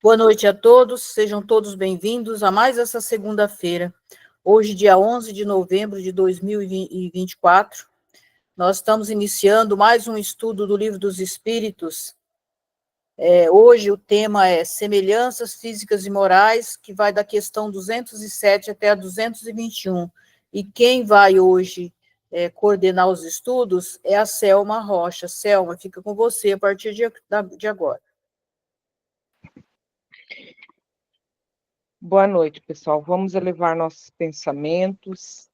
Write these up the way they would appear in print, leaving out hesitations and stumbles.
Boa noite a todos, sejam todos bem-vindos a mais essa segunda-feira. Hoje, dia 11 de novembro de 2024, nós estamos iniciando mais um estudo do Livro dos Espíritos. Hoje o tema é Semelhanças Físicas e Morais, que vai da questão 207 até a 221. E quem vai hoje coordenar os estudos é a Selma Rocha. Selma, fica com você a partir de agora. Boa noite, pessoal. Vamos elevar nossos pensamentos,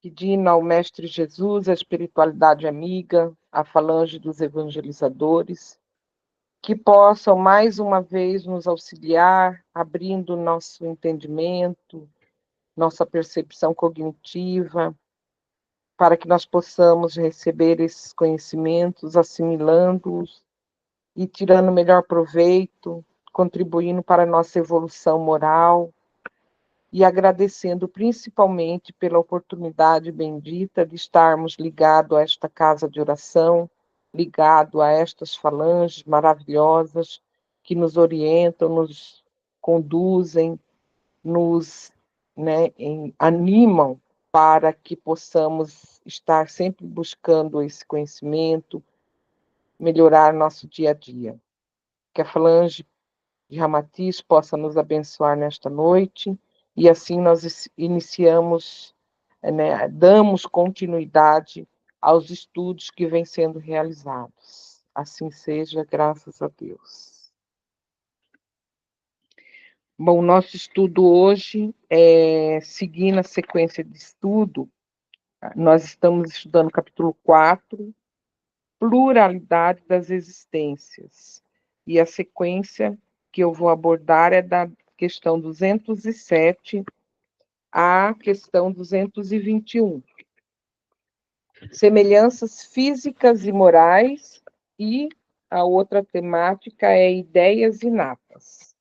pedindo ao Mestre Jesus, a espiritualidade amiga, a falange dos evangelizadores, que possam mais uma vez nos auxiliar, abrindo nosso entendimento, nossa percepção cognitiva, para que nós possamos receber esses conhecimentos, assimilando-os e tirando o melhor proveito, contribuindo para a nossa evolução moral, e agradecendo principalmente pela oportunidade bendita de estarmos ligados a esta casa de oração, ligado a estas falanges maravilhosas que nos orientam, nos conduzem, nos animam para que possamos estar sempre buscando esse conhecimento, melhorar nosso dia a dia. Que a falange de Ramatiz possa nos abençoar nesta noite, e assim nós iniciamos, damos continuidade aos estudos que vêm sendo realizados. Assim seja, graças a Deus. Bom, nosso estudo hoje, seguindo a sequência de estudo, nós estamos estudando o capítulo 4, Pluralidade das Existências, e a sequência que eu vou abordar é da questão 207 à questão 221. Semelhanças físicas e morais, e a outra temática é ideias inatas.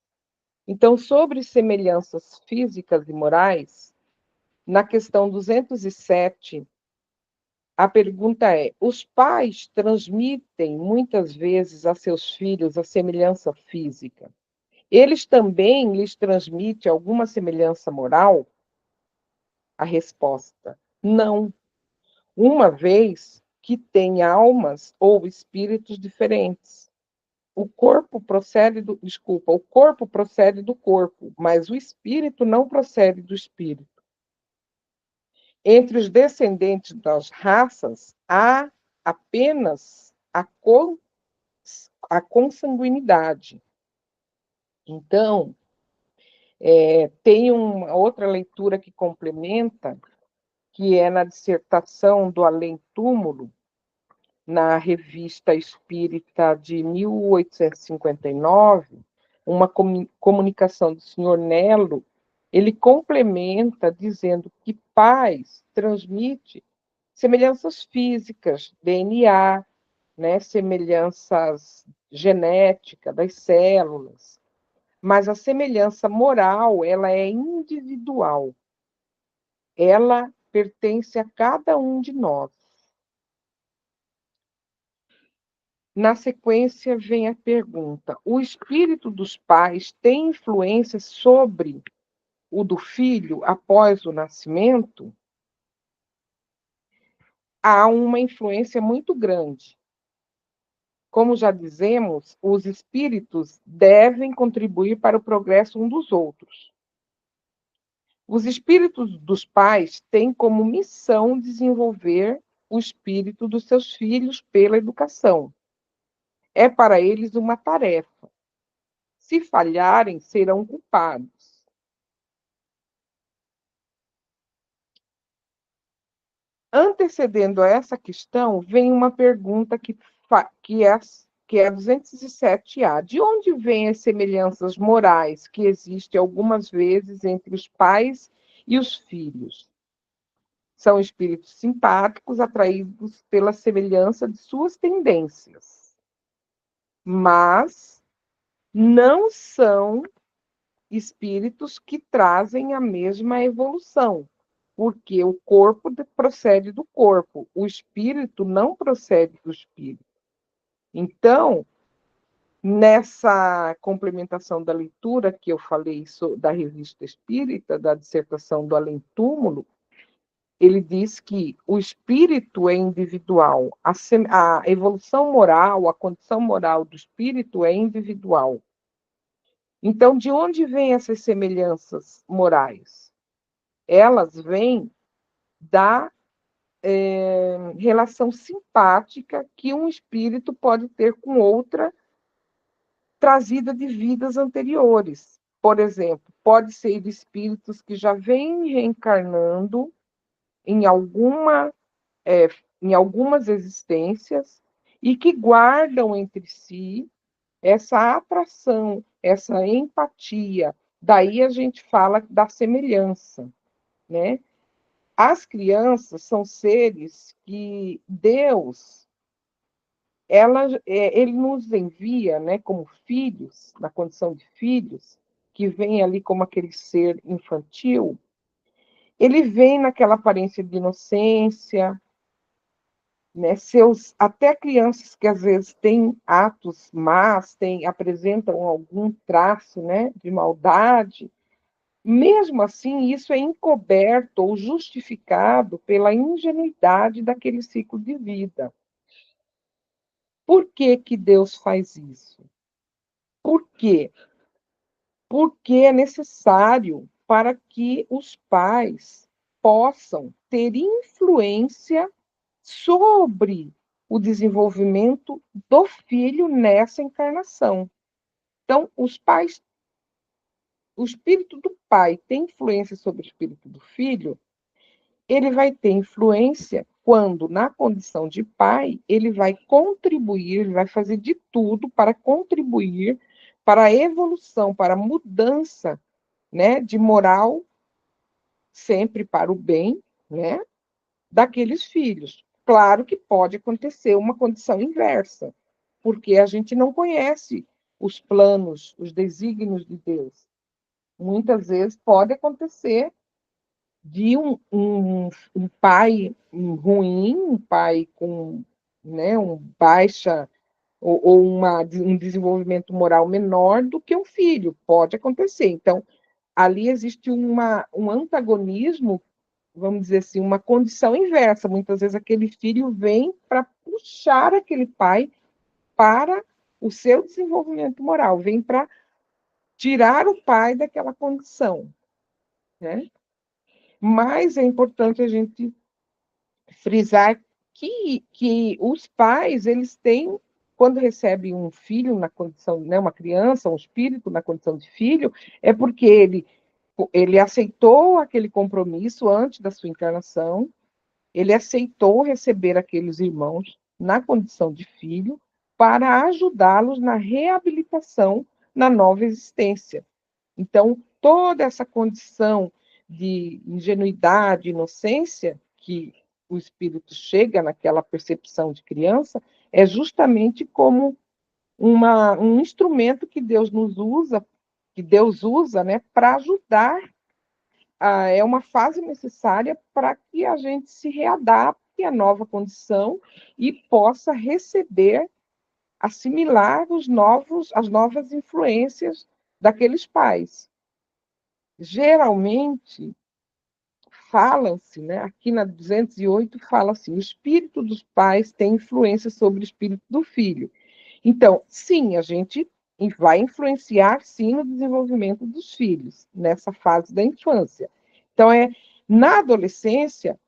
Então, sobre semelhanças físicas e morais, na questão 207, a pergunta é: os pais transmitem muitas vezes a seus filhos a semelhança física? Eles também lhes transmitem alguma semelhança moral? A resposta: não. Uma vez que têm almas ou espíritos diferentes. O corpo procede do corpo, mas o espírito não procede do espírito. Entre os descendentes das raças, há apenas a consanguinidade. Então, tem uma outra leitura que complementa, que é na dissertação do Além-Túmulo, na Revista Espírita de 1859, uma comunicação do senhor Nelo. Ele complementa dizendo que pais transmite semelhanças físicas, DNA, semelhanças genéticas das células, mas a semelhança moral, ela é individual. Ela pertence a cada um de nós. Na sequência vem a pergunta: o espírito dos pais tem influência sobre o do filho após o nascimento? Há uma influência muito grande. Como já dizemos, os espíritos devem contribuir para o progresso um dos outros. Os espíritos dos pais têm como missão desenvolver o espírito dos seus filhos pela educação. É para eles uma tarefa. Se falharem, serão culpados. Antecedendo a essa questão, vem uma pergunta que é a 207A. De onde vêm as semelhanças morais que existem algumas vezes entre os pais e os filhos? São espíritos simpáticos atraídos pela semelhança de suas tendências, mas não são espíritos que trazem a mesma evolução, porque o corpo procede do corpo, o espírito não procede do espírito. Então, Nessa complementação da leitura que eu falei da Revista Espírita, da dissertação do Além-Túmulo, ele diz que o espírito é individual, a evolução moral, a condição moral do espírito é individual. Então, de onde vêm essas semelhanças morais? Elas vêm da relação simpática que um espírito pode ter com outra, trazida de vidas anteriores. Por exemplo, pode ser de espíritos que já vêm reencarnando em algumas existências e que guardam entre si essa atração, essa empatia. Daí a gente fala da semelhança, né? As crianças são seres que Deus, ele nos envia, né, como filhos, na condição de filhos, que vem ali como aquele ser infantil. Ele vem naquela aparência de inocência, né, até crianças que às vezes têm atos más, apresentam algum traço, né, de maldade, mesmo assim isso é encoberto ou justificado pela ingenuidade daquele ciclo de vida. Por que que Deus faz isso? Por quê? Porque é necessário para que os pais possam ter influência sobre o desenvolvimento do filho nessa encarnação. Então, o espírito do pai tem influência sobre o espírito do filho, ele vai ter influência quando, na condição de pai, ele vai contribuir, ele vai fazer de tudo para contribuir para a evolução, para a mudança, né, de moral, sempre para o bem, né, daqueles filhos. Claro que pode acontecer uma condição inversa, porque a gente não conhece os planos, os desígnios de Deus. Muitas vezes pode acontecer de um pai ruim, um pai com, né, baixa ou um desenvolvimento moral menor do que um filho. Pode acontecer. Então, ali existe um antagonismo, vamos dizer assim, uma condição inversa. Muitas vezes aquele filho vem para puxar aquele pai para o seu desenvolvimento moral, vem para tirar o pai daquela condição, né? Mas é importante a gente frisar que os pais, eles têm, quando recebem um filho na condição, né, uma criança, um espírito na condição de filho, é porque ele aceitou aquele compromisso antes da sua encarnação, ele aceitou receber aqueles irmãos na condição de filho para ajudá-los na reabilitação na nova existência. Então, toda essa condição de ingenuidade, inocência, que o espírito chega naquela percepção de criança, é justamente como um instrumento que Deus usa, né, para ajudar. É uma fase necessária para que a gente se readapte à nova condição e possa receber, assimilar as novas influências daqueles pais. Geralmente, fala-se, né, aqui na 208 fala assim, o espírito dos pais tem influência sobre o espírito do filho. Então, sim, a gente vai influenciar, sim, no desenvolvimento dos filhos, nessa fase da infância. Então, na adolescência,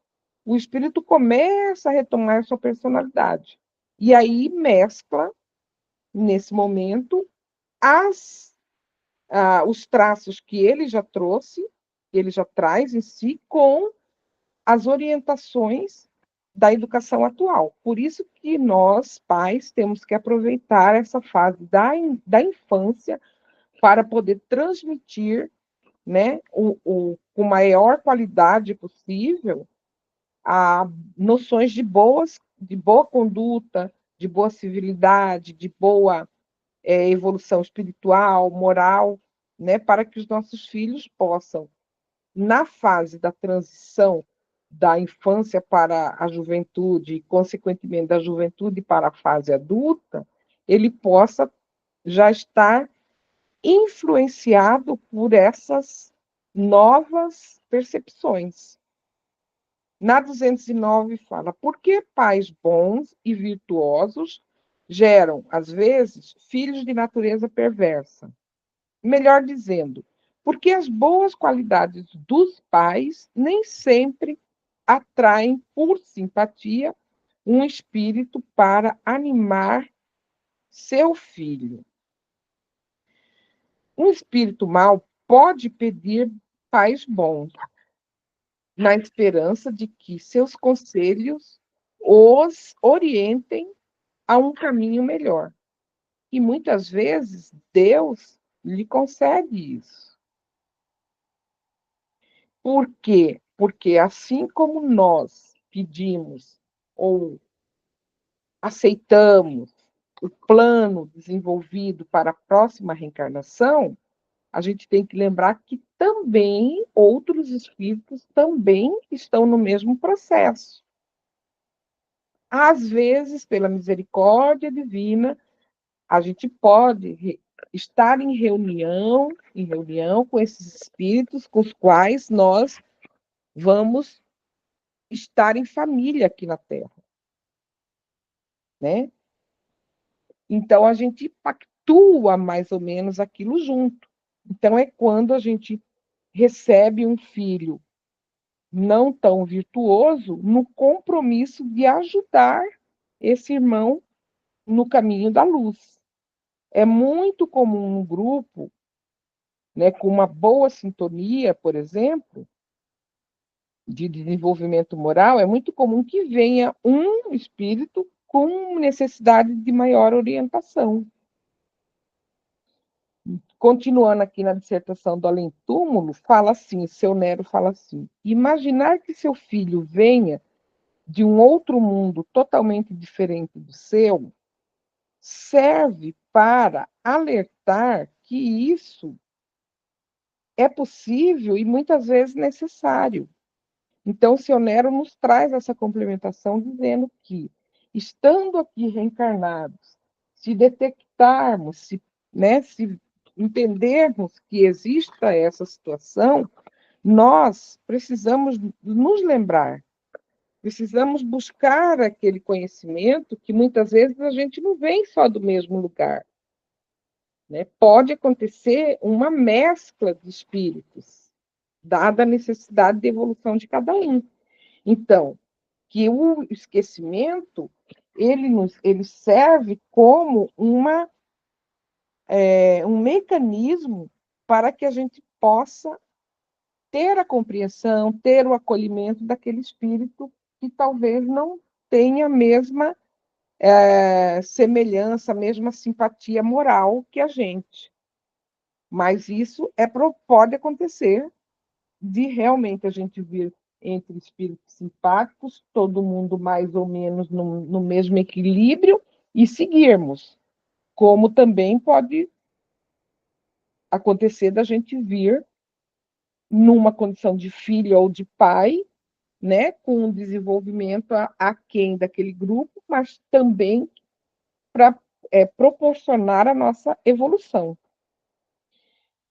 o espírito começa a retomar sua personalidade. E aí mescla, nesse momento, os traços que ele já trouxe, ele já traz em si, com as orientações da educação atual. Por isso que nós, pais, temos que aproveitar essa fase da infância para poder transmitir, né, com maior qualidade possível, noções de boa conduta, de boa civilidade, de boa evolução espiritual, moral, né, para que os nossos filhos possam, na fase da transição da infância para a juventude, e, consequentemente, da juventude para a fase adulta, ele possa já está influenciado por essas novas percepções. Na 209 fala, por que pais bons e virtuosos geram, às vezes, filhos de natureza perversa? Melhor dizendo, porque as boas qualidades dos pais nem sempre atraem por simpatia um espírito para animar seu filho. Um espírito mau pode pedir pais bons, na esperança de que seus conselhos os orientem a um caminho melhor. E muitas vezes Deus lhe concede isso. Por quê? Porque assim como nós pedimos ou aceitamos o plano desenvolvido para a próxima reencarnação, a gente tem que lembrar que também outros espíritos também estão no mesmo processo. Às vezes, pela misericórdia divina, a gente pode estar em reunião com esses espíritos com os quais nós vamos estar em família aqui na Terra, né? Então a gente pactua mais ou menos aquilo junto. Então é quando a gente recebe um filho não tão virtuoso no compromisso de ajudar esse irmão no caminho da luz. É muito comum no grupo, né, com uma boa sintonia, por exemplo, de desenvolvimento moral, é muito comum que venha um espírito com necessidade de maior orientação. Continuando aqui na dissertação do Além-Túmulo, fala assim, seu Nero fala assim, imaginar que seu filho venha de um outro mundo totalmente diferente do seu, serve para alertar que isso é possível e muitas vezes necessário. Então, o seu Nero nos traz essa complementação dizendo que, estando aqui reencarnados, se detectarmos, se entendermos que exista essa situação, nós precisamos nos lembrar, precisamos buscar aquele conhecimento que muitas vezes a gente não vem só do mesmo lugar. Né? Pode acontecer uma mescla de espíritos, dada a necessidade de evolução de cada um. Então, que o esquecimento ele serve como um mecanismo para que a gente possa ter a compreensão, ter o acolhimento daquele espírito que talvez não tenha a mesma semelhança, a mesma simpatia moral que a gente. Mas isso pode acontecer de realmente a gente vir entre espíritos simpáticos, todo mundo mais ou menos no mesmo equilíbrio, e seguirmos. Como também pode acontecer da gente vir numa condição de filho ou de pai, né, com um desenvolvimento aquém daquele grupo, mas também para proporcionar a nossa evolução.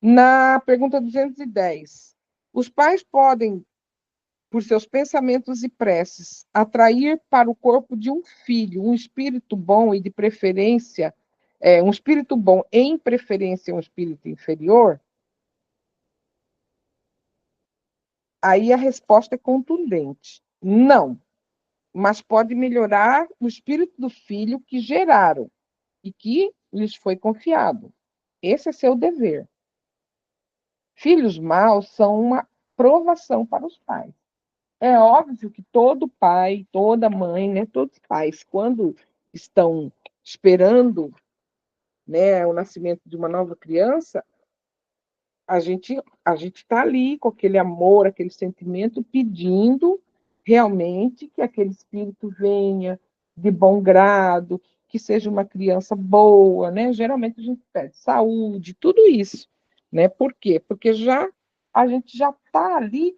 Na pergunta 210, os pais podem, por seus pensamentos e preces, atrair para o corpo de um filho um espírito bom e de preferência, um espírito bom em preferência um espírito inferior? Aí a resposta é contundente. Não, mas pode melhorar o espírito do filho que geraram e que lhes foi confiado. Esse é seu dever. Filhos maus são uma provação para os pais. É óbvio que todo pai, toda mãe, né, todos os pais, quando estão esperando, né, o nascimento de uma nova criança, a gente está ali com aquele amor, aquele sentimento, pedindo realmente que aquele espírito venha de bom grado, que seja uma criança boa, né? Geralmente a gente pede saúde, tudo isso, né? Por quê? Porque a gente já está ali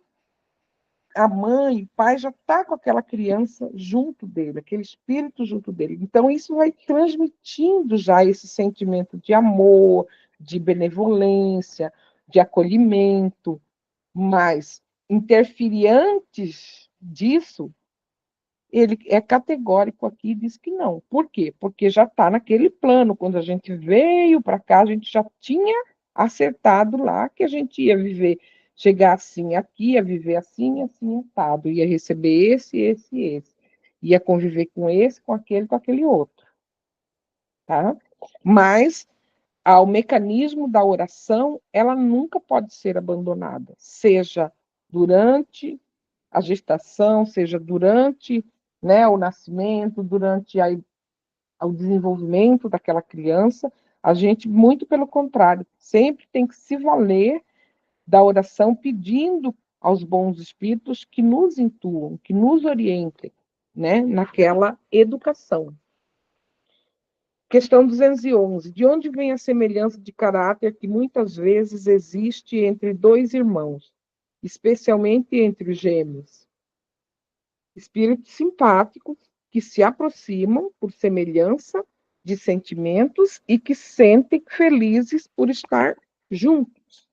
a mãe, o pai já está com aquela criança junto dele, aquele espírito junto dele. Então, isso vai transmitindo já esse sentimento de amor, de benevolência, de acolhimento, mas interferir antes disso, ele é categórico aqui e diz que não. Por quê? Porque já está naquele plano. Quando a gente veio para cá, a gente já tinha acertado lá que a gente ia viver, chegar assim aqui, ia viver assim, assim, assado, ia receber esse, ia conviver com esse, com aquele outro, tá? Mas o mecanismo da oração, ela nunca pode ser abandonada, seja durante a gestação, seja durante, né, o nascimento, durante o desenvolvimento daquela criança. A gente, muito pelo contrário, sempre tem que se valer da oração, pedindo aos bons espíritos que nos intuam, que nos orientem, né, naquela educação. Questão 211. De onde vem a semelhança de caráter que muitas vezes existe entre dois irmãos, especialmente entre os gêmeos? Espíritos simpáticos que se aproximam por semelhança de sentimentos e que sentem felizes por estar juntos.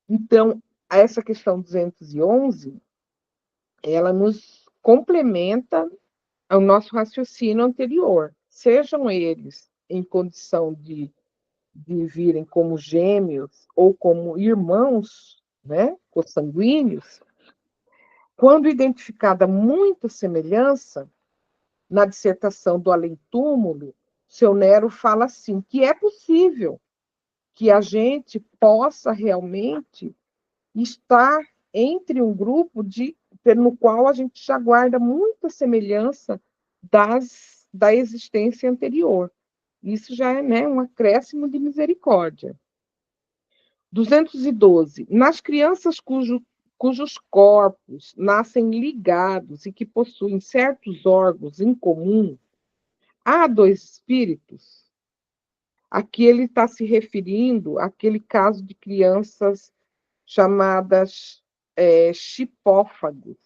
Então, essa questão 211, ela nos complementa ao nosso raciocínio anterior. Sejam eles em condição de virem como gêmeos ou como irmãos, né, consanguíneos, quando identificada muita semelhança, na dissertação do Além-Túmulo, seu Nero fala assim, que é possível que a gente possa realmente estar entre um grupo no qual a gente já guarda muita semelhança da existência anterior. Isso já é, né, um acréscimo de misericórdia. 212. Nas crianças cujos corpos nascem ligados e que possuem certos órgãos em comum, há dois espíritos. Aqui ele está se referindo àquele caso de crianças chamadas chipófagos,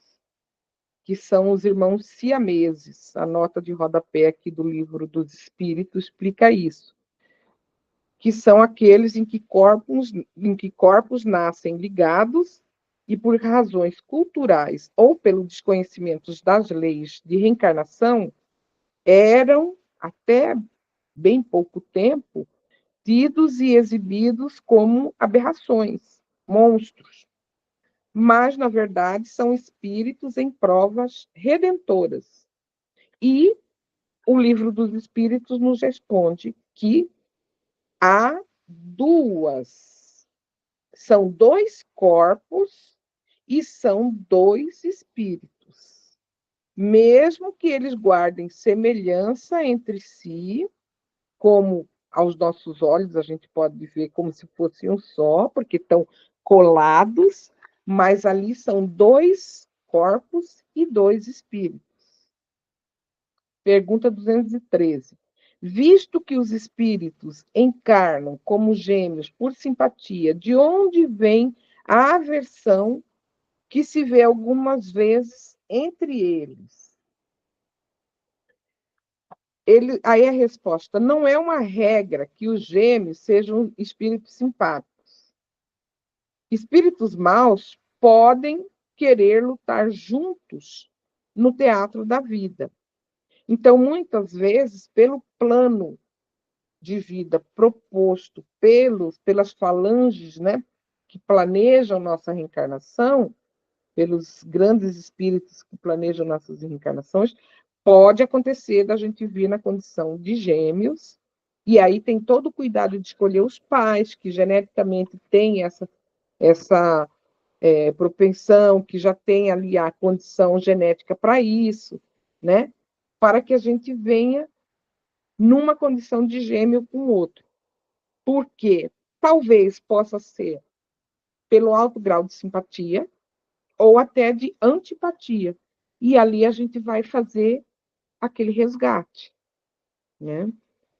que são os irmãos siameses. A nota de rodapé aqui do livro dos Espíritos explica isso, que são aqueles em que corpos nascem ligados e, por razões culturais ou pelo desconhecimento das leis de reencarnação, eram, até bem pouco tempo, tidos e exibidos como aberrações, monstros. Mas, na verdade, são espíritos em provas redentoras. E o livro dos Espíritos nos responde que há são dois corpos e são dois espíritos. Mesmo que eles guardem semelhança entre si, como aos nossos olhos a gente pode ver como se fosse um só, porque estão colados, mas ali são dois corpos e dois espíritos. Pergunta 213. Visto que os espíritos encarnam como gêmeos por simpatia, de onde vem a aversão que se vê algumas vezes entre eles? Aí a resposta: não é uma regra que os gêmeos sejam espíritos simpáticos. Espíritos maus podem querer lutar juntos no teatro da vida. Então, muitas vezes, pelo plano de vida proposto pelas falanges, né, que planejam nossa reencarnação, pelos grandes espíritos que planejam nossas reencarnações, pode acontecer da gente vir na condição de gêmeos, e aí tem todo o cuidado de escolher os pais, que geneticamente têm essa propensão, que já tem ali a condição genética para isso, né? Para que a gente venha numa condição de gêmeo com o outro. Porque talvez possa ser pelo alto grau de simpatia ou até de antipatia. E ali a gente vai fazer aquele resgate, né?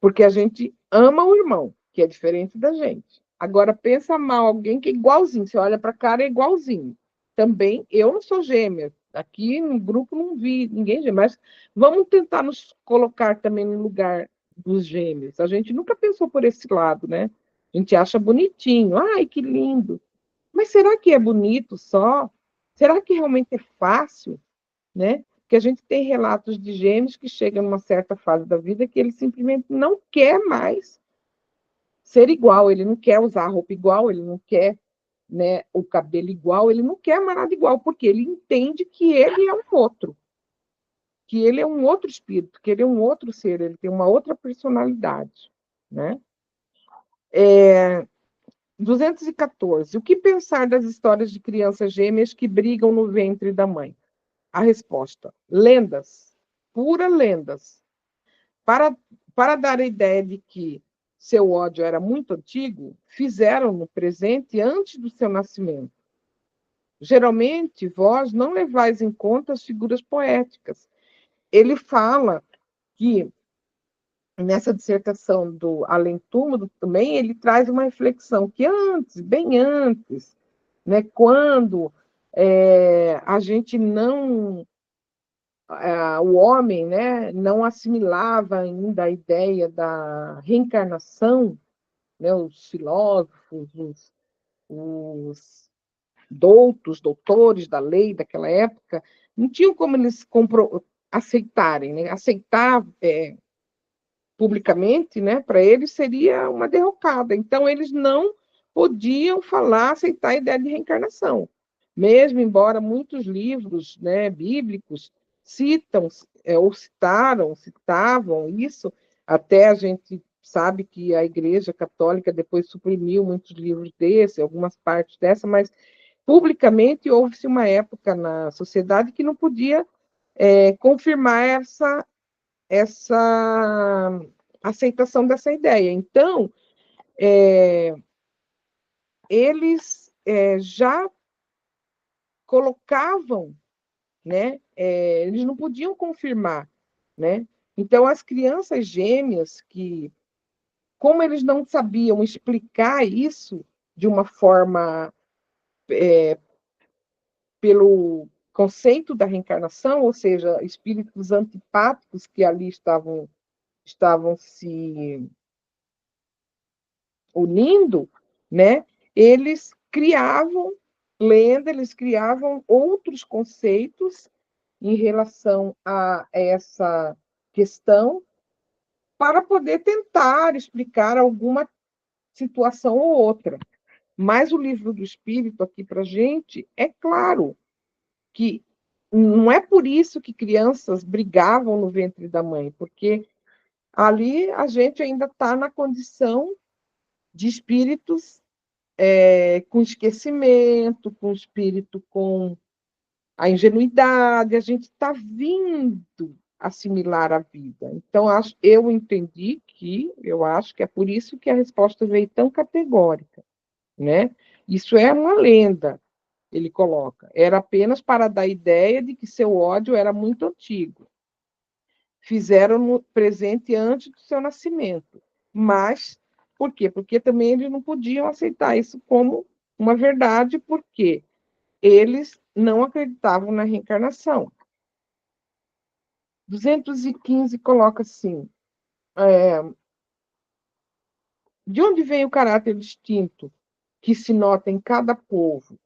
Porque a gente ama o irmão, que é diferente da gente. Agora, pensa mal alguém que é igualzinho. Você olha para a cara, é igualzinho. também, eu não sou gêmea, aqui no grupo não vi ninguém gêmeo, mas vamos tentar nos colocar também no lugar dos gêmeos. A gente nunca pensou por esse lado, né? A gente acha bonitinho, ai, que lindo. Mas será que é bonito só? Será que realmente é fácil, né? Porque a gente tem relatos de gêmeos que chegam numa certa fase da vida que ele simplesmente não quer mais ser igual, ele não quer usar a roupa igual, ele não quer, né, o cabelo igual, ele não quer mais nada igual, porque ele entende que ele é um outro, que ele é um outro espírito, que ele é um outro ser, ele tem uma outra personalidade, né? 214. O que pensar das histórias de crianças gêmeas que brigam no ventre da mãe? A resposta: lendas, pura lendas. Para, para dar a ideia de que seu ódio era muito antigo, fizeram no presente antes do seu nascimento. Geralmente, vós não levais em conta as figuras poéticas. Ele fala que, nessa dissertação do Além Túmulo, também ele traz uma reflexão que antes, bem antes, né, quando a gente não o homem, né, não assimilava ainda a ideia da reencarnação, né, os filósofos, os doutores da lei daquela época, não tinham como eles aceitarem, né? Aceitar publicamente, né, para eles seria uma derrocada. Então, eles não podiam falar, aceitar a ideia de reencarnação. Mesmo embora muitos livros, né, bíblicos citam, ou citavam isso, até a gente sabe que a Igreja Católica depois suprimiu muitos livros desse, algumas partes dessa, mas publicamente houve-se uma época na sociedade que não podia confirmar essa aceitação dessa ideia. Então, eles já colocavam, né? Eles não podiam confirmar, né? Então, as crianças gêmeas que, como eles não sabiam explicar isso de uma forma pelo conceito da reencarnação, ou seja, espíritos antipáticos que ali estavam se unindo, né? Eles criavam lenda, eles criavam outros conceitos em relação a essa questão para poder tentar explicar alguma situação ou outra. Mas o livro do Espírito aqui para a gente é claro que não é por isso que crianças brigavam no ventre da mãe, porque ali a gente ainda está na condição de espíritos com esquecimento, com espírito com a ingenuidade, a gente está vindo assimilar a vida. Então, eu entendi eu acho que é por isso que a resposta veio tão categórica, né? Isso é uma lenda, ele coloca. Era apenas para dar a ideia de que seu ódio era muito antigo. Fizeram no presente antes do seu nascimento. Mas, por quê? Porque também eles não podiam aceitar isso como uma verdade, porque eles não acreditavam na reencarnação. 215 coloca assim: de onde vem o caráter distinto que se nota em cada povo?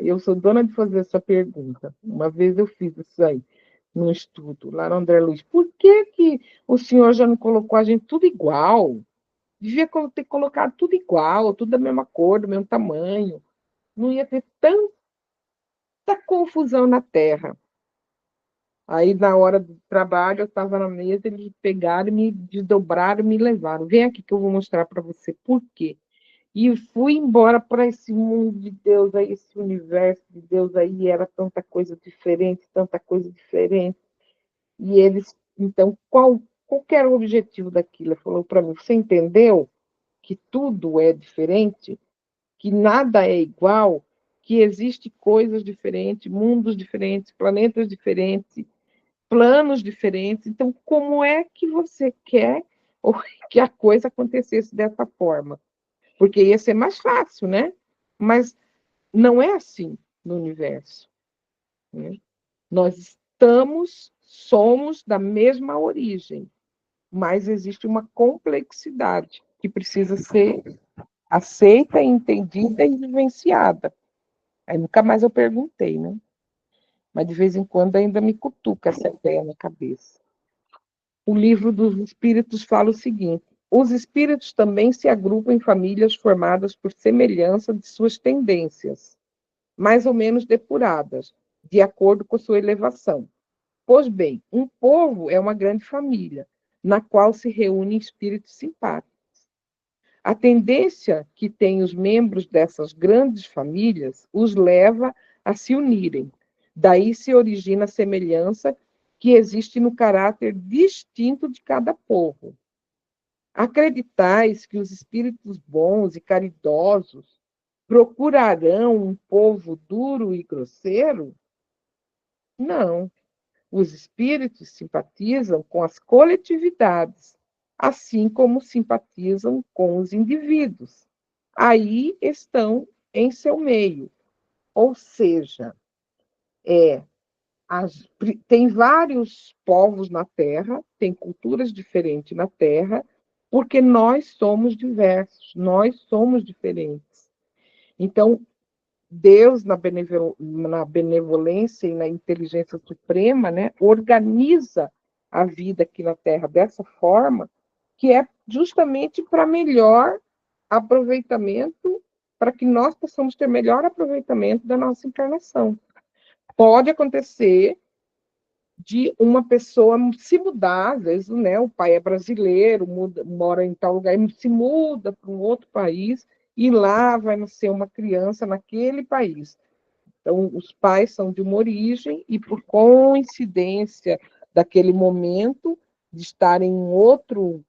Eu sou dona de fazer essa pergunta. Uma vez eu fiz isso aí, num estudo, lá no André Luiz. Por que o senhor já não colocou a gente tudo igual? Devia ter colocado tudo igual, tudo da mesma cor, do mesmo tamanho. Não ia ter tanta confusão na Terra. Aí, na hora do trabalho, eu estava na mesa, eles pegaram, me desdobraram e me levaram. Vem aqui que eu vou mostrar para você por quê. E fui embora para esse mundo de Deus aí, esse universo de Deus aí, era tanta coisa diferente, tanta coisa diferente. E eles, então, qual era o objetivo daquilo? Ele falou para mim: você entendeu que tudo é diferente, que nada é igual, que existem coisas diferentes, mundos diferentes, planetas diferentes, planos diferentes. Então, como é que você quer que a coisa acontecesse dessa forma? Porque ia ser mais fácil, né? Mas não é assim no universo, né? Nós somos da mesma origem, mas existe uma complexidade que precisa ser aceita, entendida e vivenciada. Aí nunca mais eu perguntei, né? Mas de vez em quando ainda me cutuca essa ideia na cabeça. O livro dos espíritos fala o seguinte: os espíritos também se agrupam em famílias formadas por semelhança de suas tendências, mais ou menos depuradas, de acordo com sua elevação. Pois bem, um povo é uma grande família, na qual se reúnem espíritos simpáticos. A tendência que têm os membros dessas grandes famílias os leva a se unirem. Daí se origina a semelhança que existe no caráter distinto de cada povo. Acreditais que os espíritos bons e caridosos procurarão um povo duro e grosseiro? Não. Os espíritos simpatizam com as coletividades, assim como simpatizam com os indivíduos. Aí estão em seu meio. Ou seja, é, tem vários povos na Terra, tem culturas diferentes na Terra, porque nós somos diversos, nós somos diferentes. Então, Deus, na benevolência e na inteligência suprema, né, organiza a vida aqui na Terra dessa forma, que é justamente para melhor aproveitamento, para que nós possamos ter melhor aproveitamento da nossa encarnação. Pode acontecer de uma pessoa se mudar, às vezes, né, o pai é brasileiro, mora em tal lugar, e se muda para um outro país, e lá vai nascer uma criança naquele país. Então, os pais são de uma origem e, por coincidência daquele momento, de estar em um outro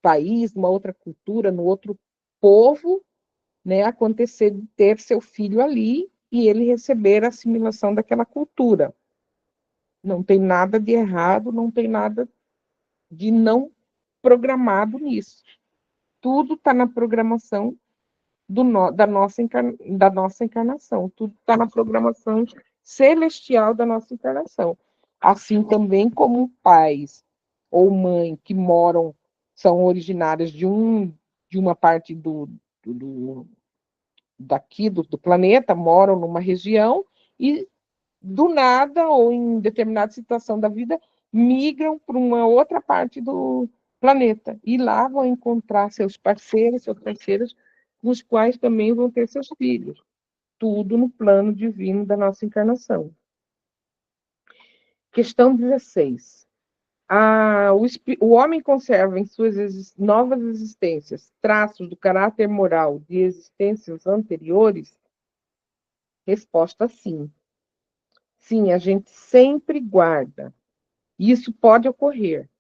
país, uma outra cultura, no outro povo, né, acontecer de ter seu filho ali e ele receber a assimilação daquela cultura. Não tem nada de errado, não tem nada de não programado nisso. Tudo está na programação da nossa encarnação. Tudo está na programação celestial da nossa encarnação. Assim também como pais ou mãe que moram, são originários de uma parte daqui do planeta, moram numa região e do nada ou em determinada situação da vida migram para uma outra parte do planeta e lá vão encontrar seus parceiros, seus parceiros, com os quais também vão ter seus filhos. Tudo no plano divino da nossa encarnação. Questão 16. O homem conserva em suas novas existências traços do caráter moral de existências anteriores? Resposta: sim. Sim, a gente sempre guarda. Isso pode ocorrer.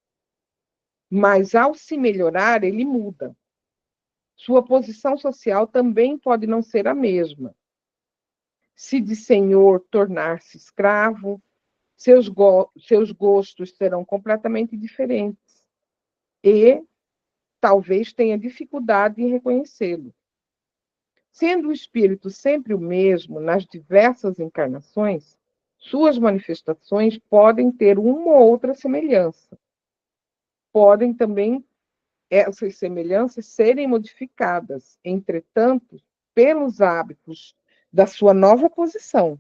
Mas, ao se melhorar, ele muda. Sua posição social também pode não ser a mesma. Se de senhor tornar-se escravo, seus gostos serão completamente diferentes. E talvez tenha dificuldade em reconhecê-lo. Sendo o espírito sempre o mesmo nas diversas encarnações, suas manifestações podem ter uma ou outra semelhança. Podem também essas semelhanças serem modificadas, entretanto, pelos hábitos da sua nova posição,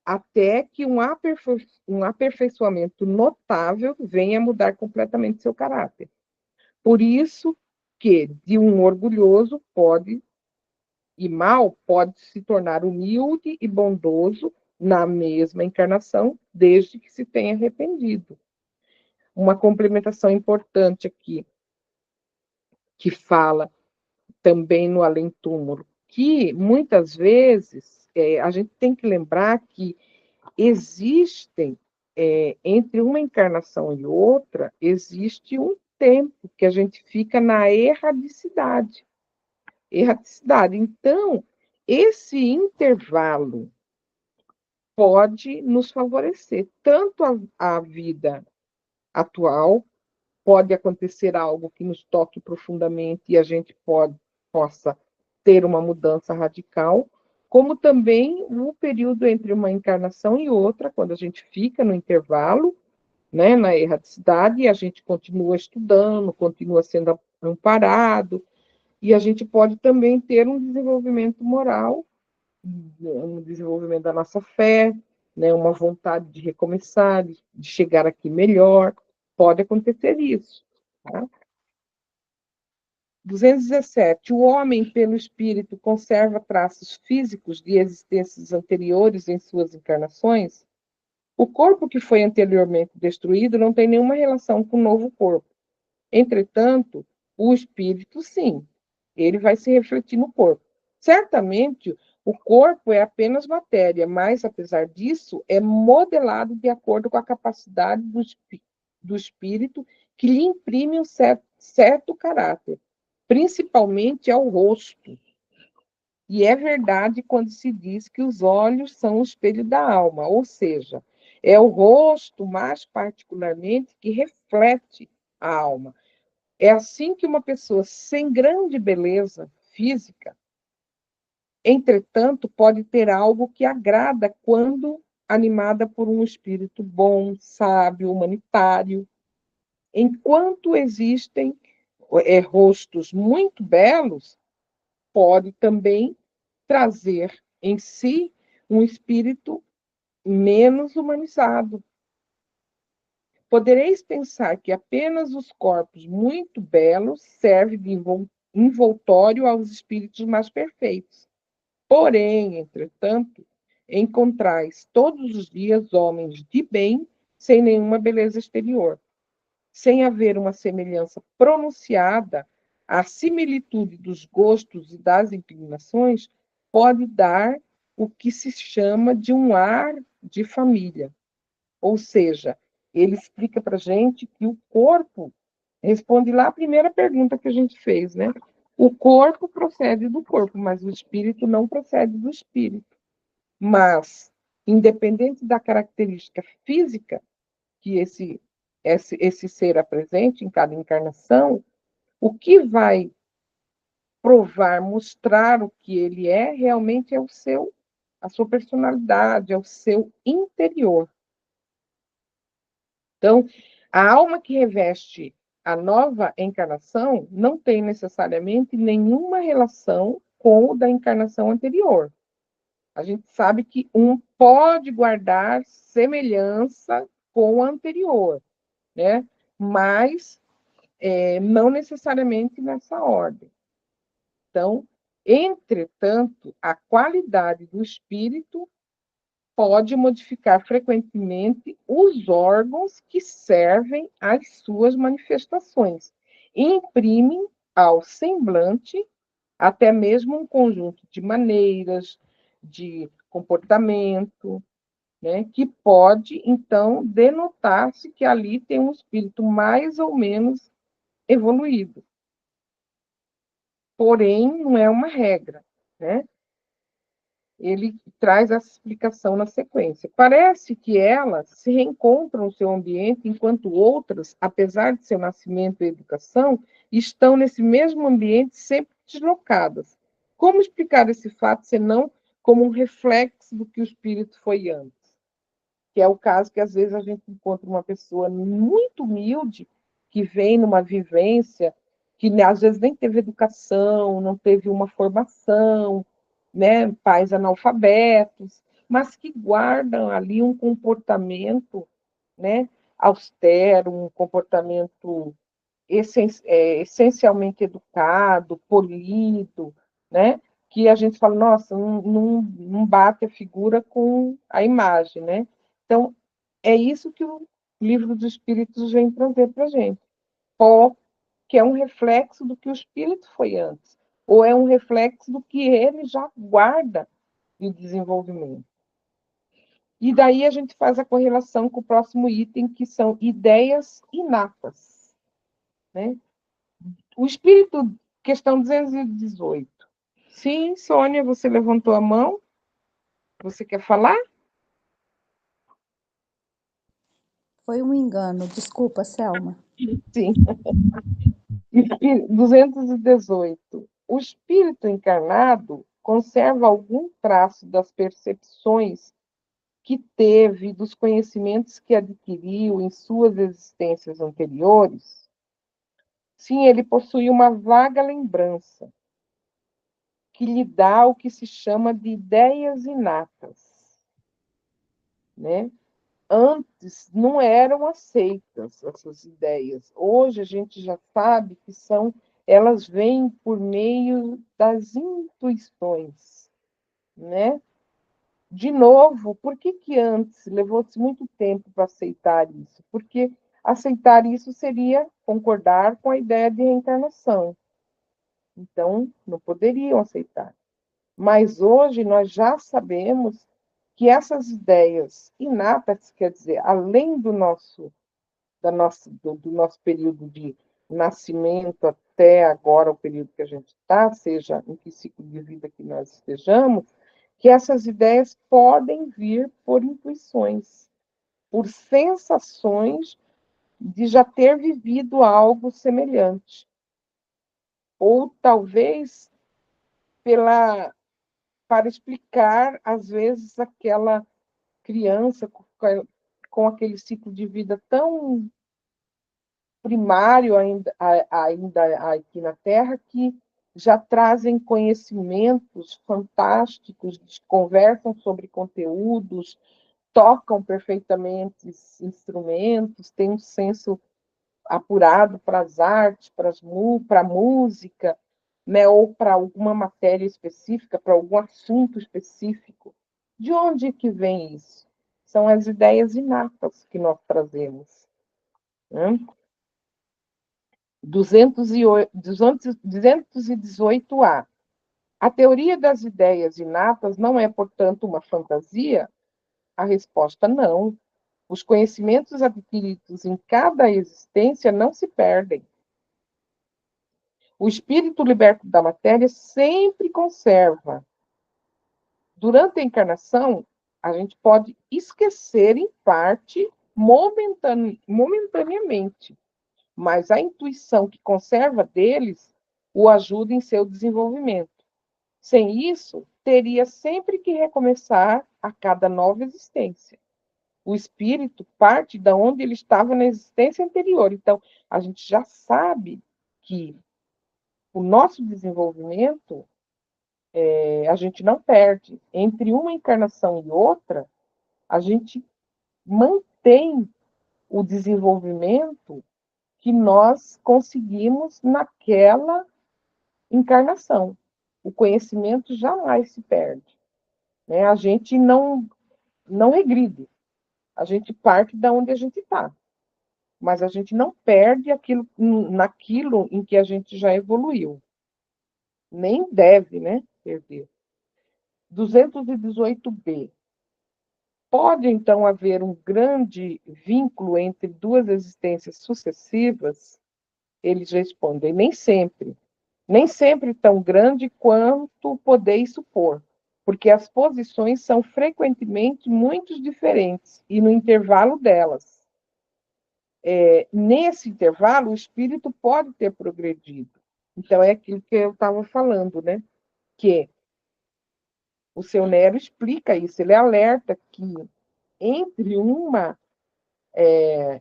até que um aperfeiçoamento notável venha a mudar completamente seu caráter. Por isso que de um orgulhoso pode se tornar humilde e bondoso na mesma encarnação, desde que se tenha arrependido. Uma complementação importante aqui, que fala também no além-túmulo, que muitas vezes a gente tem que lembrar que existem, entre uma encarnação e outra, existe um tempo que a gente fica na erradicidade. Então, esse intervalo pode nos favorecer, tanto a vida atual, pode acontecer algo que nos toque profundamente e a gente possa ter uma mudança radical, como também o período entre uma encarnação e outra, quando a gente fica no intervalo, né, na erraticidade, e a gente continua estudando, continua sendo amparado, e a gente pode também ter um desenvolvimento moral, um desenvolvimento da nossa fé, né, uma vontade de recomeçar, de chegar aqui melhor. Pode acontecer isso. Tá? 217. O homem, pelo espírito, conserva traços físicos de existências anteriores em suas encarnações? O corpo que foi anteriormente destruído não tem nenhuma relação com o novo corpo. Entretanto, o espírito, sim, ele vai se refletir no corpo. Certamente, o corpo é apenas matéria, mas, apesar disso, é modelado de acordo com a capacidade do espírito que lhe imprime um certo caráter, principalmente ao rosto. E é verdade quando se diz que os olhos são o espelho da alma, ou seja, é o rosto, mais particularmente, que reflete a alma. É assim que uma pessoa sem grande beleza física, entretanto, pode ter algo que agrada quando animada por um espírito bom, sábio, humanitário. Enquanto existem rostos muito belos, pode também trazer em si um espírito menos humanizado. Podereis pensar que apenas os corpos muito belos servem de envoltório aos espíritos mais perfeitos. Porém, entretanto, encontrais todos os dias homens de bem sem nenhuma beleza exterior. Sem haver uma semelhança pronunciada, a similitude dos gostos e das inclinações pode dar o que se chama de um ar de família. Ou seja, ele explica para a gente que o corpo responde lá a primeira pergunta que a gente fez, né? O corpo procede do corpo, mas o espírito não procede do espírito. Mas, independente da característica física que esse ser apresente em cada encarnação, o que vai provar, mostrar o que ele é, realmente é a sua personalidade, é o seu interior. Então, a alma que reveste a nova encarnação não tem necessariamente nenhuma relação com o da encarnação anterior. A gente sabe que um pode guardar semelhança com o anterior, né? Mas não necessariamente nessa ordem. Então, entretanto, a qualidade do espírito pode modificar frequentemente os órgãos que servem às suas manifestações. Imprimem ao semblante até mesmo um conjunto de maneiras, de comportamento, né, que pode, então, denotar-se que ali tem um espírito mais ou menos evoluído. Porém, não é uma regra, né? Ele traz essa explicação na sequência. Parece que elas se reencontram no seu ambiente, enquanto outras, apesar de seu nascimento e educação, estão nesse mesmo ambiente sempre deslocadas. Como explicar esse fato, senão como um reflexo do que o espírito foi antes? Que é o caso que, às vezes, a gente encontra uma pessoa muito humilde, que vem numa vivência, que, às vezes, nem teve educação, não teve uma formação, né, pais analfabetos, mas que guardam ali um comportamento, né, austero, um comportamento essencialmente educado, polido, né, que a gente fala, nossa, não bate a figura com a imagem, né? Então, é isso que o livro dos Espíritos vem trazer para a gente. Ou que é um reflexo do que o espírito foi antes, ou é um reflexo do que ele já guarda de desenvolvimento. E daí a gente faz a correlação com o próximo item, que são ideias inatas. Né? O espírito, questão 218. Sim, Sônia, você levantou a mão? Você quer falar? Foi um engano, desculpa, Selma. Sim. 218. O espírito encarnado conserva algum traço das percepções que teve, dos conhecimentos que adquiriu em suas existências anteriores, sim, ele possui uma vaga lembrança que lhe dá o que se chama de ideias inatas, né? Antes não eram aceitas essas ideias. Hoje a gente já sabe que elas vêm por meio das intuições, né? De novo, por que que antes levou-se muito tempo para aceitar isso? Porque aceitar isso seria concordar com a ideia de reencarnação. Então, não poderiam aceitar. Mas hoje nós já sabemos que essas ideias inatas, quer dizer, além do nosso período de nascimento até agora, o período que a gente está, seja em que ciclo de vida que nós estejamos, que essas ideias podem vir por intuições, por sensações de já ter vivido algo semelhante. Ou talvez para explicar, às vezes, aquela criança com aquele ciclo de vida tão primário ainda aqui na Terra, que já trazem conhecimentos fantásticos, conversam sobre conteúdos, tocam perfeitamente instrumentos, têm um senso apurado para as artes, para a música, né, ou para alguma matéria específica, para algum assunto específico. De onde que vem isso? São as ideias inatas que nós trazemos. Né? 218A. A teoria das ideias inatas não é, portanto, uma fantasia? A resposta não. Os conhecimentos adquiridos em cada existência não se perdem. O espírito liberto da matéria sempre conserva. Durante a encarnação, a gente pode esquecer em parte, momentaneamente, mas a intuição que conserva deles o ajuda em seu desenvolvimento. Sem isso, teria sempre que recomeçar a cada nova existência. O espírito parte da onde ele estava na existência anterior. Então, a gente já sabe que o nosso desenvolvimento, a gente não perde. Entre uma encarnação e outra, a gente mantém o desenvolvimento que nós conseguimos naquela encarnação. O conhecimento jamais se perde. Né? A gente não regride. A gente parte da onde a gente está. Mas a gente não perde naquilo em que a gente já evoluiu. Nem deve, né, perder. 218B. Pode, então, haver um grande vínculo entre duas existências sucessivas? Eles respondem, nem sempre. Nem sempre tão grande quanto podeis supor, porque as posições são frequentemente muito diferentes, e no intervalo delas. Nesse intervalo, o espírito pode ter progredido. Então, é aquilo que eu estava falando, né? Que o seu Nero explica isso, ele alerta que entre uma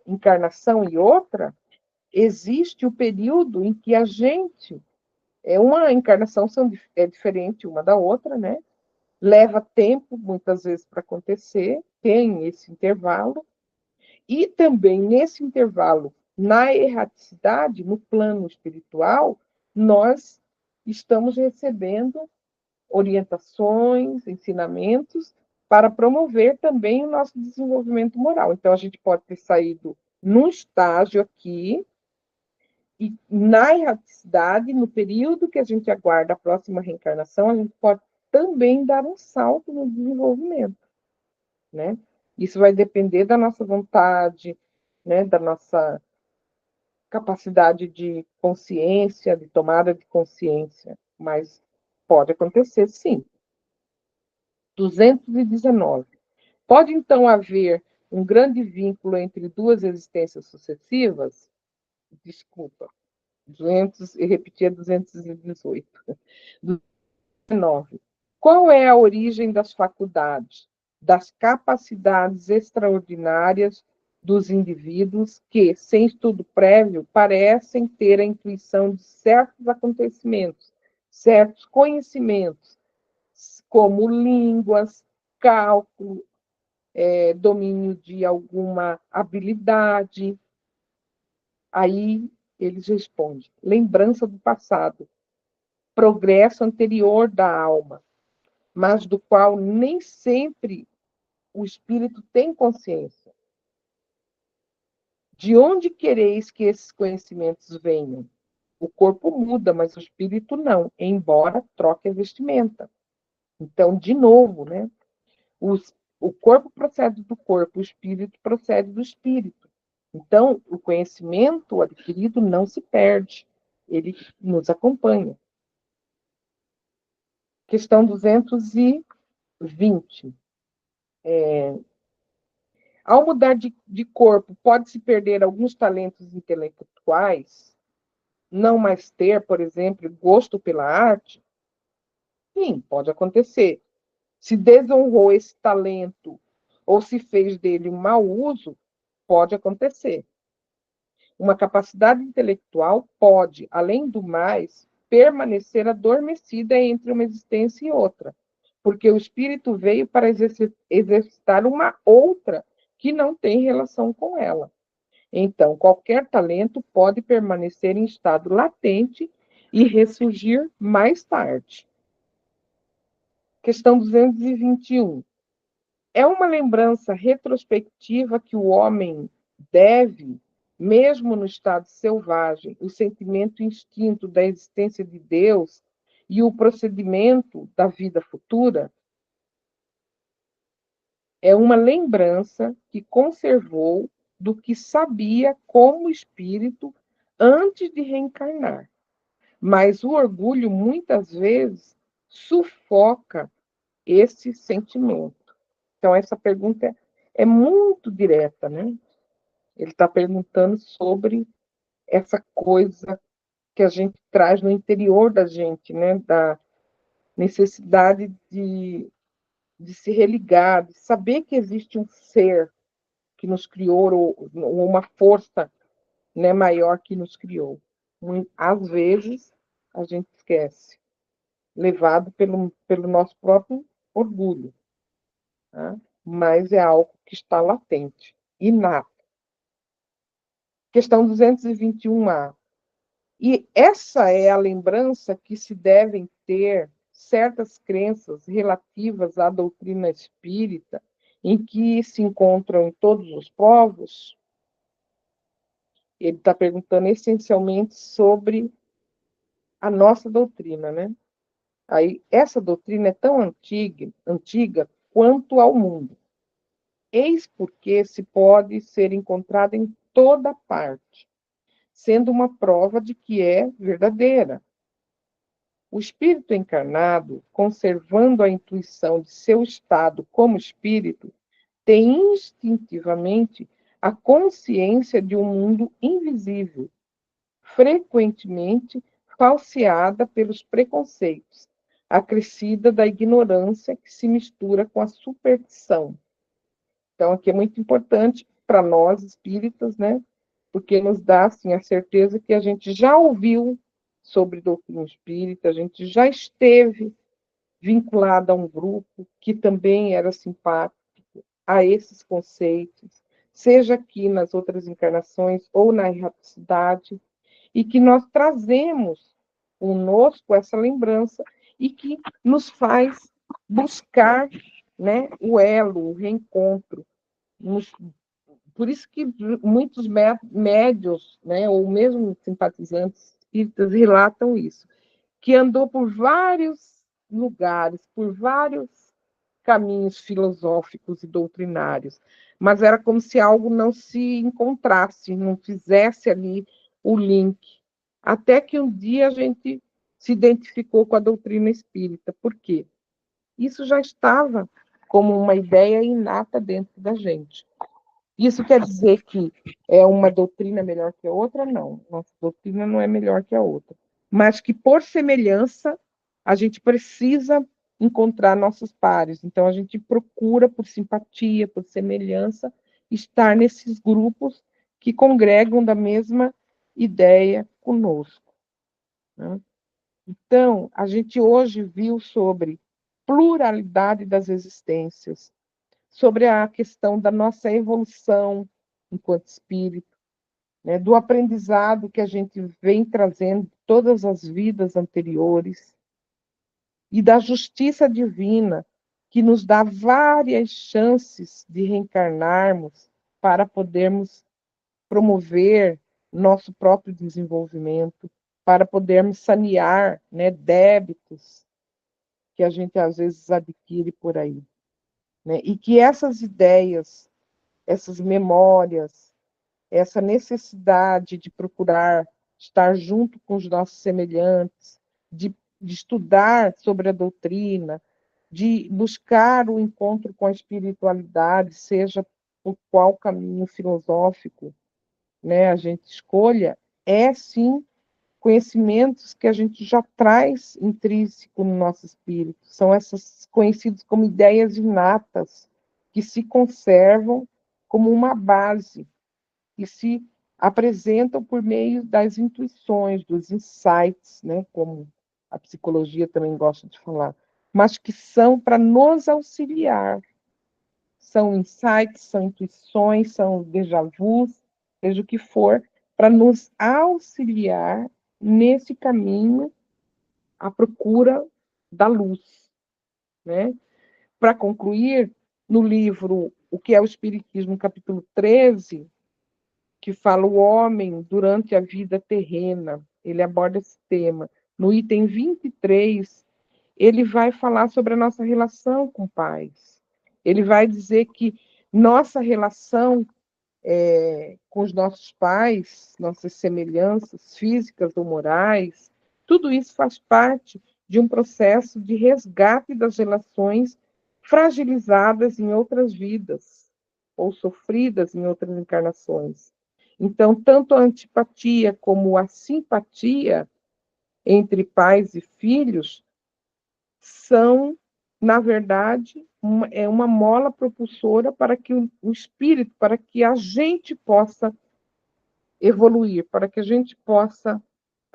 encarnação e outra, existe o período em que a gente, uma encarnação é diferente uma da outra, né? Leva tempo, muitas vezes, para acontecer, tem esse intervalo, e também nesse intervalo, na erraticidade, no plano espiritual, nós estamos recebendo orientações, ensinamentos, para promover também o nosso desenvolvimento moral. Então, a gente pode ter saído num estágio aqui, e na erraticidade, no período que a gente aguarda a próxima reencarnação, a gente pode também dar um salto no desenvolvimento, né? Isso vai depender da nossa vontade, né, da nossa capacidade de consciência, de tomada de consciência, mas pode acontecer, sim. 219. Pode, então, haver um grande vínculo entre duas existências sucessivas? Desculpa, 200, e repetia 218. 219. Qual é a origem das faculdades, das capacidades extraordinárias dos indivíduos que, sem estudo prévio, parecem ter a intuição de certos acontecimentos, certos conhecimentos, como línguas, cálculo, domínio de alguma habilidade? Aí eles respondem: lembrança do passado, progresso anterior da alma, mas do qual nem sempre o espírito tem consciência. De onde quereis que esses conhecimentos venham? O corpo muda, mas o espírito não, embora troque a vestimenta. Então, de novo, né? O corpo procede do corpo, o espírito procede do espírito. Então, o conhecimento adquirido não se perde, ele nos acompanha. Questão 220. Ao mudar de corpo, pode-se perder alguns talentos intelectuais? Não mais ter, por exemplo, gosto pela arte? Sim, pode acontecer. Se desonrou esse talento ou se fez dele um mau uso, pode acontecer. Uma capacidade intelectual pode, além do mais, permanecer adormecida entre uma existência e outra, porque o espírito veio para exercitar uma outra que não tem relação com ela. Então, qualquer talento pode permanecer em estado latente e ressurgir mais tarde. Questão 221. É uma lembrança retrospectiva que o homem deve, mesmo no estado selvagem, o sentimento instinto da existência de Deus e o procedimento da vida futura? É uma lembrança que conservou do que sabia como espírito antes de reencarnar. Mas o orgulho, muitas vezes, sufoca esse sentimento. Então, essa pergunta é muito direta, né? Ele está perguntando sobre essa coisa que a gente traz no interior da gente, né? Da necessidade de se religar, de saber que existe um ser que nos criou, ou uma força, né, maior que nos criou. Às vezes, a gente esquece, levado pelo nosso próprio orgulho. Tá? Mas é algo que está latente, inato. Questão 221A. E essa é a lembrança que se devem ter certas crenças relativas à doutrina espírita, em que se encontram em todos os povos? Ele está perguntando essencialmente sobre a nossa doutrina, né? Aí, essa doutrina é tão antiga quanto ao mundo. Eis porque se pode ser encontrada em toda parte, sendo uma prova de que é verdadeira. O espírito encarnado, conservando a intuição de seu estado como espírito, tem instintivamente a consciência de um mundo invisível, frequentemente falseada pelos preconceitos, acrescida da ignorância que se mistura com a superstição. Então, aqui é muito importante para nós espíritas, né? Porque nos dá assim, a certeza que a gente já ouviu sobre doutrina espírita, a gente já esteve vinculado a um grupo que também era simpático a esses conceitos, seja aqui nas outras encarnações ou na erraticidade, e que nós trazemos conosco essa lembrança e que nos faz buscar, né, o elo, o reencontro. Por isso que muitos médios, né, ou mesmo simpatizantes espíritas relatam isso, que andou por vários lugares, por vários caminhos filosóficos e doutrinários, mas era como se algo não se encontrasse, não fizesse ali o link. Até que um dia a gente se identificou com a doutrina espírita. Por quê? Isso já estava como uma ideia inata dentro da gente. Isso quer dizer que é uma doutrina melhor que a outra? Não. Nossa doutrina não é melhor que a outra. Mas que, por semelhança, a gente precisa encontrar nossos pares. Então, a gente procura, por simpatia, por semelhança, estar nesses grupos que congregam da mesma ideia conosco, né? Então, a gente hoje viu sobre pluralidade das existências, sobre a questão da nossa evolução enquanto espírito, né, do aprendizado que a gente vem trazendo todas as vidas anteriores, e da justiça divina, que nos dá várias chances de reencarnarmos para podermos promover nosso próprio desenvolvimento, para podermos sanear, né, débitos que a gente às vezes adquire por aí, né? E que essas ideias, essas memórias, essa necessidade de procurar estar junto com os nossos semelhantes, de estudar sobre a doutrina, de buscar o encontro com a espiritualidade, seja por qual caminho filosófico, né, a gente escolha, é sim conhecimentos que a gente já traz intrínseco no nosso espírito. São essas conhecidas como ideias inatas, que se conservam como uma base e se apresentam por meio das intuições, dos insights, né, como a psicologia também gosta de falar, mas que são para nos auxiliar. São insights, são intuições, são déjà vus, seja o que for, para nos auxiliar nesse caminho à procura da luz, né? Para concluir, no livro O que é o Espiritismo, capítulo 13, que fala o homem durante a vida terrena, ele aborda esse tema. No item 23, ele vai falar sobre a nossa relação com pais. Ele vai dizer que nossa relação com os nossos pais, nossas semelhanças físicas ou morais, tudo isso faz parte de um processo de resgate das relações fragilizadas em outras vidas ou sofridas em outras encarnações. Então, tanto a antipatia como a simpatia entre pais e filhos são, na verdade, uma mola propulsora para que o espírito, para que a gente possa evoluir, para que a gente possa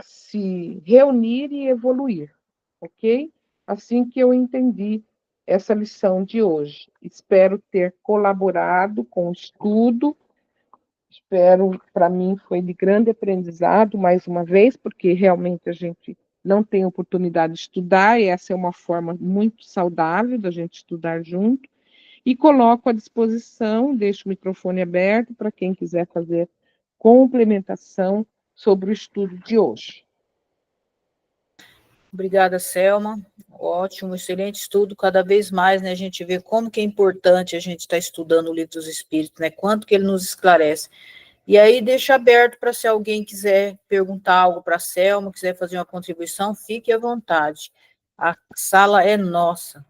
se reunir e evoluir, ok? Assim que eu entendi essa lição de hoje. Espero ter colaborado com o estudo. Espero, para mim, foi de grande aprendizado, mais uma vez, porque realmente a gente não tem oportunidade de estudar, e essa é uma forma muito saudável da gente estudar junto. E coloco à disposição, deixo o microfone aberto para quem quiser fazer complementação sobre o estudo de hoje. Obrigada, Selma. Ótimo, excelente estudo. Cada vez mais, né, a gente vê como que é importante a gente estar estudando o Livro dos Espíritos, né, quanto que ele nos esclarece. E aí deixa aberto para se alguém quiser perguntar algo para a Selma, quiser fazer uma contribuição, fique à vontade. A sala é nossa.